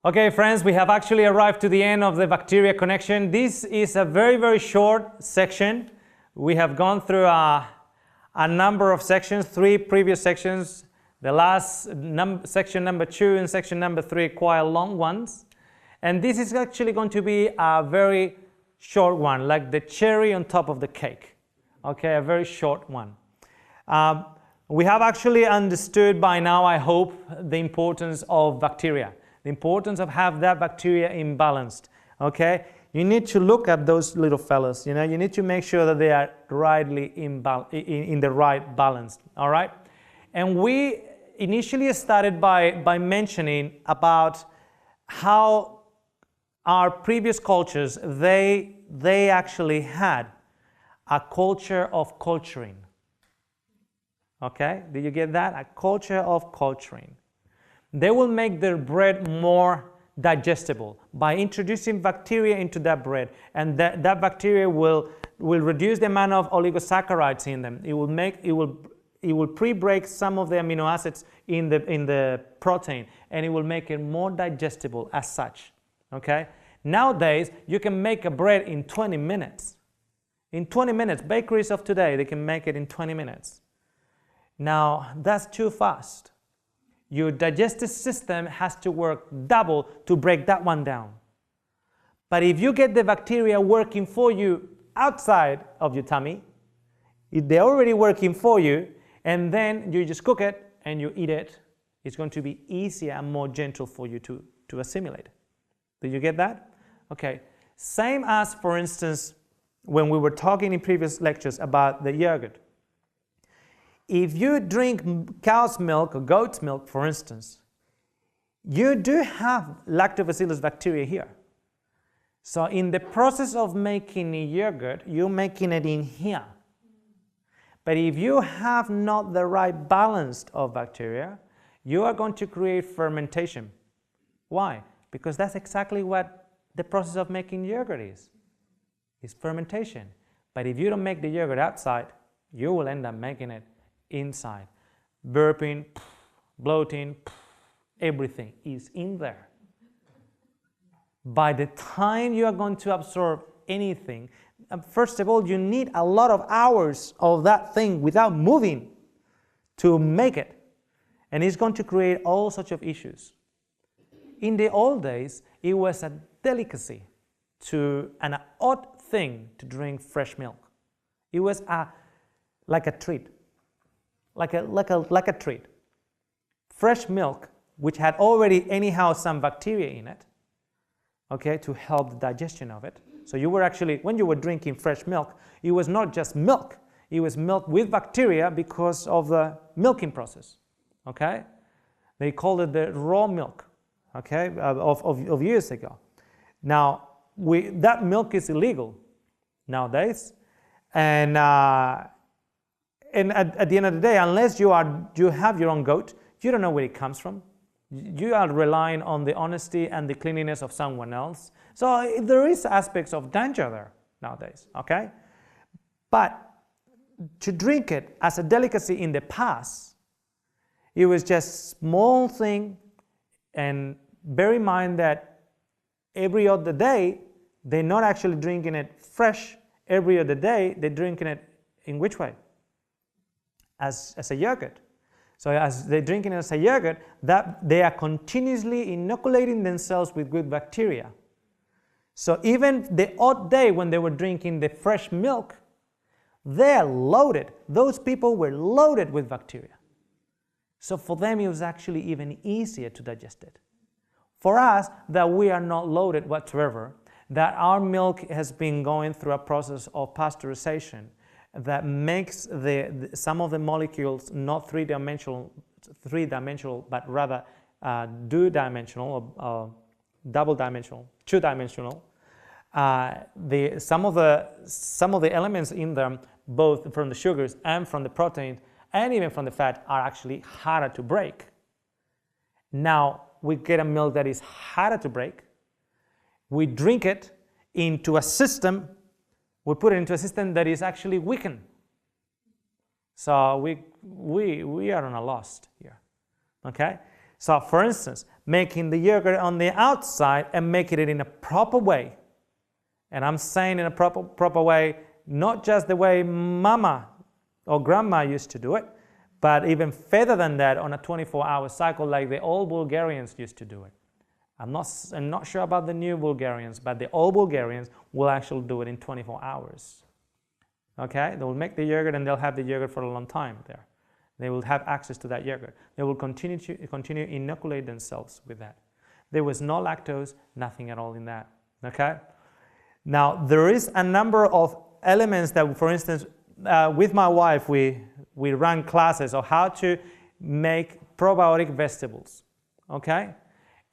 Okay, friends, we have actually arrived to the end of the bacteria connection. This is a very, very short section. We have gone through a number of sections, 3 previous sections. The last section number 2 and section number 3 quite long ones. And this is actually going to be a very short one, like the cherry on top of the cake. Okay, a very short one. We have actually understood by now, I hope, the importance of bacteria. The importance of have that bacteria imbalanced, okay? You need to look at those little fellas, you know, you need to make sure that they are rightly in the right balance, all right? And we initially started by mentioning about how our previous cultures, they actually had a culture of culturing, okay? Did you get that? A culture of culturing. They will make their bread more digestible by introducing bacteria into that bread, and that bacteria will reduce the amount of oligosaccharides in them. It will pre-break some of the amino acids in the protein, and it will make it more digestible as such. Okay? Nowadays, you can make a bread in 20 minutes. In 20 minutes, bakeries of today, they can make it in 20 minutes. Now, that's too fast. Your digestive system has to work double to break that one down. But if you get the bacteria working for you outside of your tummy, they're already working for you, and then you just cook it and you eat it, it's going to be easier and more gentle for you to assimilate. Did you get that? Okay. Same as, for instance, when we were talking in previous lectures about the yogurt. If you drink cow's milk or goat's milk, for instance, you do have lactobacillus bacteria here. So in the process of making a yogurt, you're making it in here. But if you have not the right balance of bacteria, you are going to create fermentation. Why? Because that's exactly what the process of making yogurt is fermentation. But if you don't make the yogurt outside, you will end up making it inside. Burping, bloating, everything is in there. By the time you are going to absorb anything, first of all, you need a lot of hours of that thing without moving to make it. And it's going to create all sorts of issues. In the old days, it was a delicacy, an odd thing to drink fresh milk. It was like a treat. Like a treat. Fresh milk, which had already anyhow some bacteria in it, okay, to help the digestion of it. So you were actually, when you were drinking fresh milk, it was not just milk, it was milk with bacteria because of the milking process, okay? They called it the raw milk, okay, of years ago. Now, that milk is illegal nowadays, and at the end of the day, unless you have your own goat, you don't know where it comes from. You are relying on the honesty and the cleanliness of someone else. So there is aspects of danger there nowadays, okay? But to drink it as a delicacy in the past, it was just small thing, and bear in mind that every other day, they're not actually drinking it fresh. Every other day, they're drinking it in which way? As a yogurt. So as they're drinking it as a yogurt, that they are continuously inoculating themselves with good bacteria. So even the odd day when they were drinking the fresh milk, they're loaded. Those people were loaded with bacteria. So for them, it was actually even easier to digest it. For us, that we are not loaded whatsoever, that our milk has been going through a process of pasteurization, that makes some of the molecules not three-dimensional, but rather two-dimensional, or double-dimensional, two-dimensional. Some of the elements in them, both from the sugars and from the protein, and even from the fat are actually harder to break. Now we get a milk that is harder to break. We drink it into a system, we put it into a system that is actually weakened. So we are on a loss here. Okay? So for instance, making the yogurt on the outside and making it in a proper way. And I'm saying in a proper way, not just the way mama or grandma used to do it, but even further than that on a 24-hour cycle like the old Bulgarians used to do it. I'm not sure about the new Bulgarians, but the old Bulgarians will actually do it in 24 hours. Okay? They will make the yogurt and they'll have the yogurt for a long time there. They will have access to that yogurt. They will continue to inoculate themselves with that. There was no lactose, nothing at all in that. Okay? Now, there is a number of elements that, for instance, with my wife, we run classes on how to make probiotic vegetables. Okay?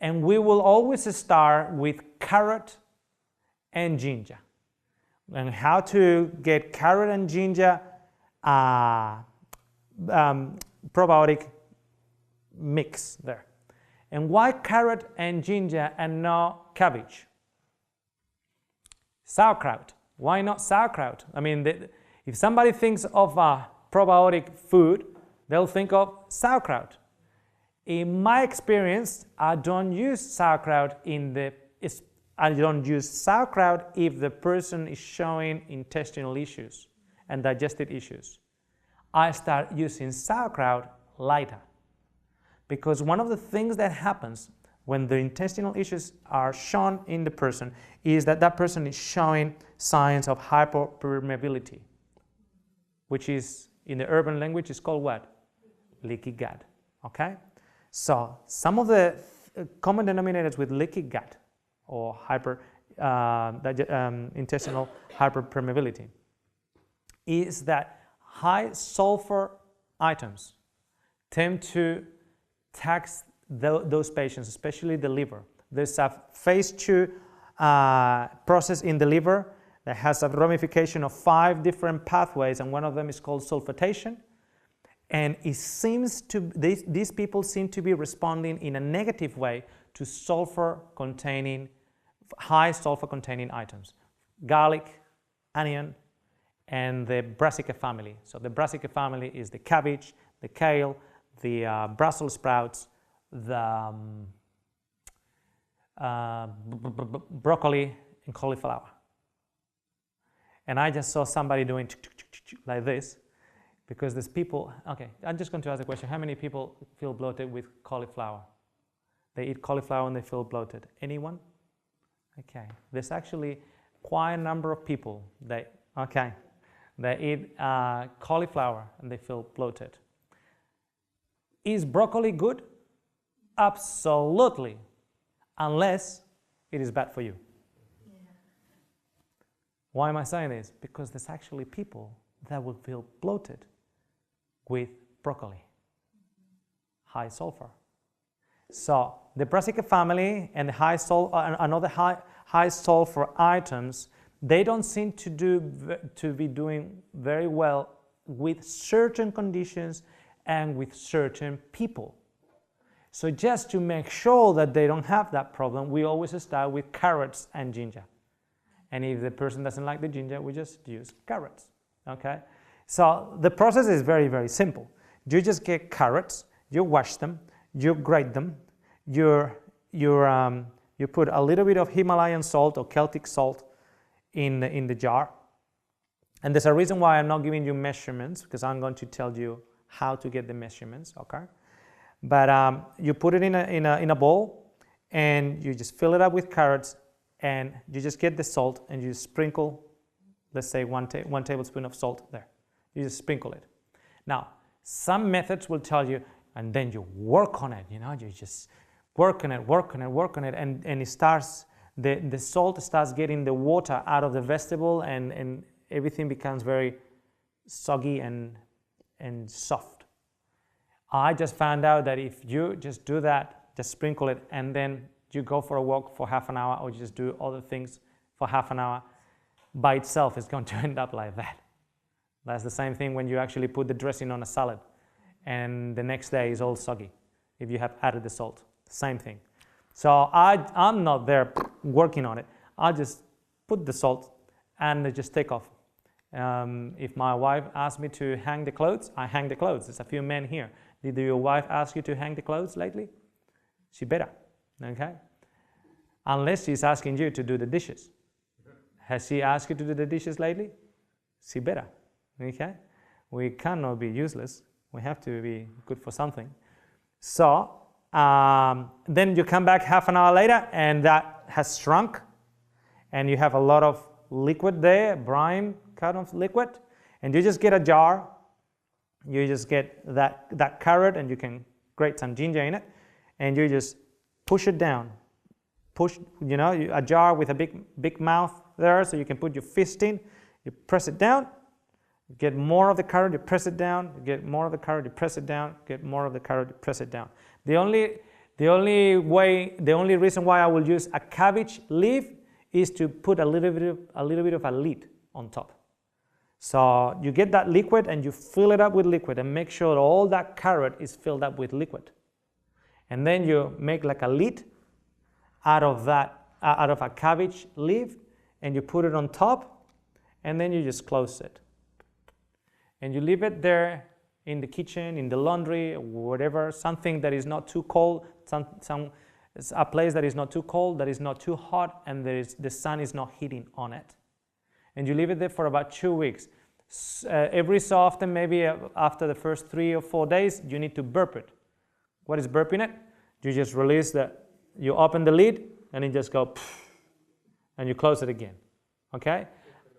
And we will always start with carrot and ginger. And how to get carrot and ginger probiotic mix there. And why carrot and ginger and not cabbage? Sauerkraut. Why not sauerkraut? I mean, if somebody thinks of a probiotic food, they'll think of sauerkraut. In my experience, I don't use sauerkraut if the person is showing intestinal issues and digestive issues. I start using sauerkraut later. Because one of the things that happens when the intestinal issues are shown in the person is that that person is showing signs of hyperpermeability, which is, in the urban language, is called what? Leaky gut. Okay? So some of the common denominators with leaky gut or intestinal hyperpermeability is that high sulfur items tend to tax those patients, especially the liver. There's a phase 2 process in the liver that has a ramification of 5 different pathways, and one of them is called sulfatation. And it seems to these people seem to be responding in a negative way to high sulfur-containing items: garlic, onion, and the brassica family. So the brassica family is the cabbage, the kale, the Brussels sprouts, the broccoli, and cauliflower. And I just saw somebody doing like this, because there's people. Okay, I'm just going to ask the question: how many people feel bloated with cauliflower? They eat cauliflower and they feel bloated. Anyone? Okay, there's actually quite a number of people that eat cauliflower and they feel bloated. Is broccoli good? Absolutely, unless it is bad for you. Yeah. Why am I saying this? Because there's actually people that will feel bloated with broccoli, high sulfur. So the brassica family and another high sulfur items, they don't seem to be doing very well with certain conditions and with certain people. So just to make sure that they don't have that problem, we always start with carrots and ginger. And if the person doesn't like the ginger, we just use carrots. Okay? So the process is very, very simple. You just get carrots, you wash them, you grate them, you put a little bit of Himalayan salt or Celtic salt in the jar. And there's a reason why I'm not giving you measurements, because I'm going to tell you how to get the measurements, okay? But you put it in a bowl, and you just fill it up with carrots, and you just get the salt, and you sprinkle, let's say one tablespoon of salt there. You just sprinkle it. Now, some methods will tell you, and then you work on it, you just work on it, and it starts, the salt starts getting the water out of the vegetable, and everything becomes very soggy and soft. I just found out that if you just do that, just sprinkle it, and then you go for a walk for half an hour, or you just do other things for half an hour, by itself it's going to end up like that. That's the same thing when you actually put the dressing on a salad and the next day is all soggy if you have added the salt. Same thing. So I'm not there working on it. I just put the salt and just take off. If my wife asks me to hang the clothes, I hang the clothes. There's a few men here. Did your wife ask you to hang the clothes lately? She better, okay? Unless she's asking you to do the dishes. Has she asked you to do the dishes lately? She better, okay? We cannot be useless. We have to be good for something. So then you come back half an hour later and that has shrunk and you have a lot of liquid there, brine kind of liquid, and you just get a jar. You just get that carrot and you can grate some ginger in it and you just push it down. Push, a jar with a big mouth there so you can put your fist in. You press it down, you get more of the carrot, you press it down, you get more of the carrot, you press it down, get more of the carrot, you press it down. The only reason why I will use a cabbage leaf is to put a little bit of a lid on top. So you get that liquid and you fill it up with liquid and make sure all that carrot is filled up with liquid. And then you make like a lid out of a cabbage leaf and you put it on top and then you just close it. And you leave it there in the kitchen, in the laundry, whatever, something that is not too cold, a place that is not too cold, that is not too hot, and the sun is not hitting on it. And you leave it there for about 2 weeks. Every so often, maybe after the first 3 or 4 days, you need to burp it. What is burping it? You just release you open the lid, and it just goes, and you close it again. Okay?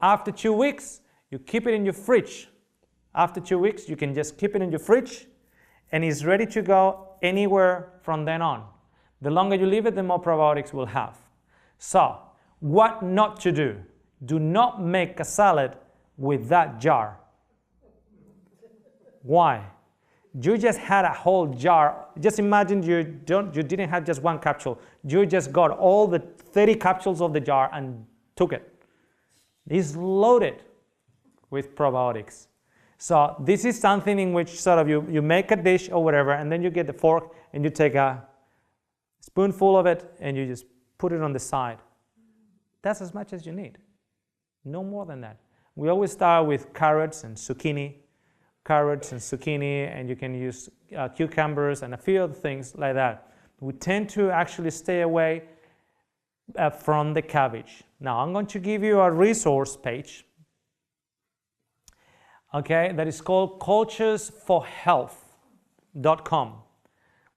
After 2 weeks, you keep it in your fridge. After 2 weeks, you can just keep it in your fridge, and it's ready to go anywhere from then on. The longer you leave it, the more probiotics we'll have. So, what not to do? Do not make a salad with that jar. Why? You just had a whole jar. Just imagine you didn't have just one capsule. You just got all the 30 capsules of the jar and took it. It's loaded with probiotics. So this is something in which sort of you make a dish or whatever, and then you get the fork and you take a spoonful of it and you just put it on the side. That's as much as you need. No more than that. We always start with carrots and zucchini, and you can use cucumbers and a few other things like that. We tend to actually stay away from the cabbage. Now, I'm going to give you a resource page, okay, that is called culturesforhealth.com.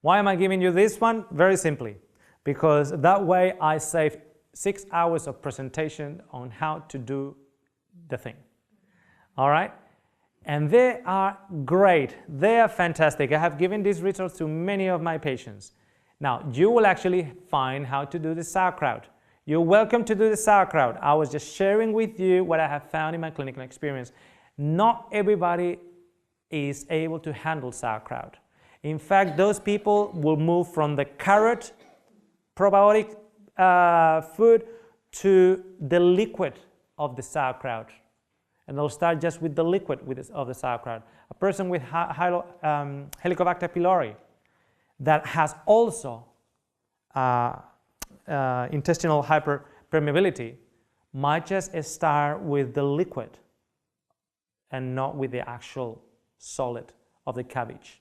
Why am I giving you this one? Very simply, because that way I save 6 hours of presentation on how to do the thing. All right? And they are great. They are fantastic. I have given this resource to many of my patients. Now, you will actually find how to do the sauerkraut. You're welcome to do the sauerkraut. I was just sharing with you what I have found in my clinical experience. Not everybody is able to handle sauerkraut. In fact, those people will move from the carrot probiotic food to the liquid of the sauerkraut. And they'll start just with the liquid of the sauerkraut. A person with Helicobacter pylori that has also intestinal hyperpermeability might just start with the liquid and not with the actual solid of the cabbage,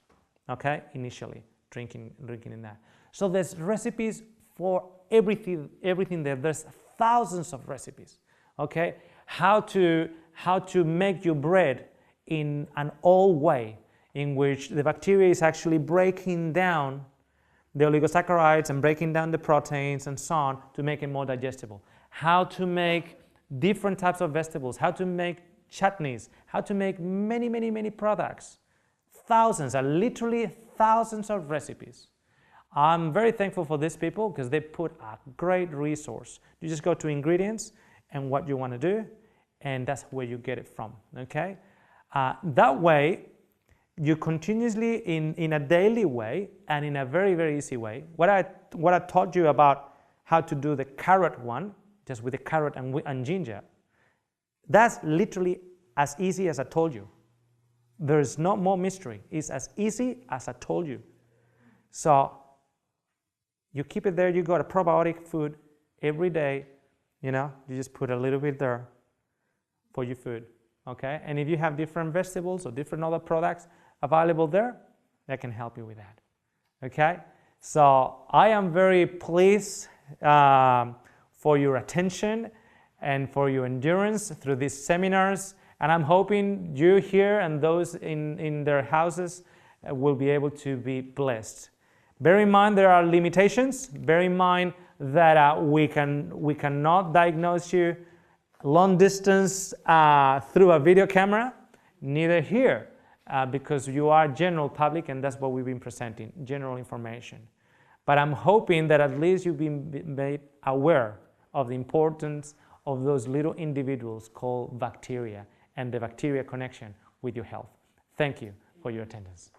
okay, initially drinking in that. So there's recipes for everything there. There's thousands of recipes, okay, how to make your bread in an old way in which the bacteria is actually breaking down the oligosaccharides and breaking down the proteins and so on to make it more digestible. How to make different types of vegetables, how to make chutneys, how to make many, many, many products. Thousands, literally thousands of recipes. I'm very thankful for these people because they put a great resource. You just go to ingredients and what you want to do, and that's where you get it from, okay? That way, you continuously, in a daily way and in a very, very easy way, what I taught you about how to do the carrot one, just with the carrot and ginger, that's literally as easy as I told you. There is no more mystery. It's as easy as I told you. So you keep it there. You got a probiotic food every day. You know, you just put a little bit there for your food. Okay? And if you have different vegetables or different other products available there, that can help you with that. Okay? So I am very pleased for your attention and for your endurance through these seminars. And I'm hoping you here and those in their houses will be able to be blessed. Bear in mind there are limitations. Bear in mind that we cannot diagnose you long distance through a video camera, neither here, because you are general public, and that's what we've been presenting, general information. But I'm hoping that at least you've been made aware of the importance of those little individuals called bacteria and the bacteria connection with your health. Thank you for your attendance.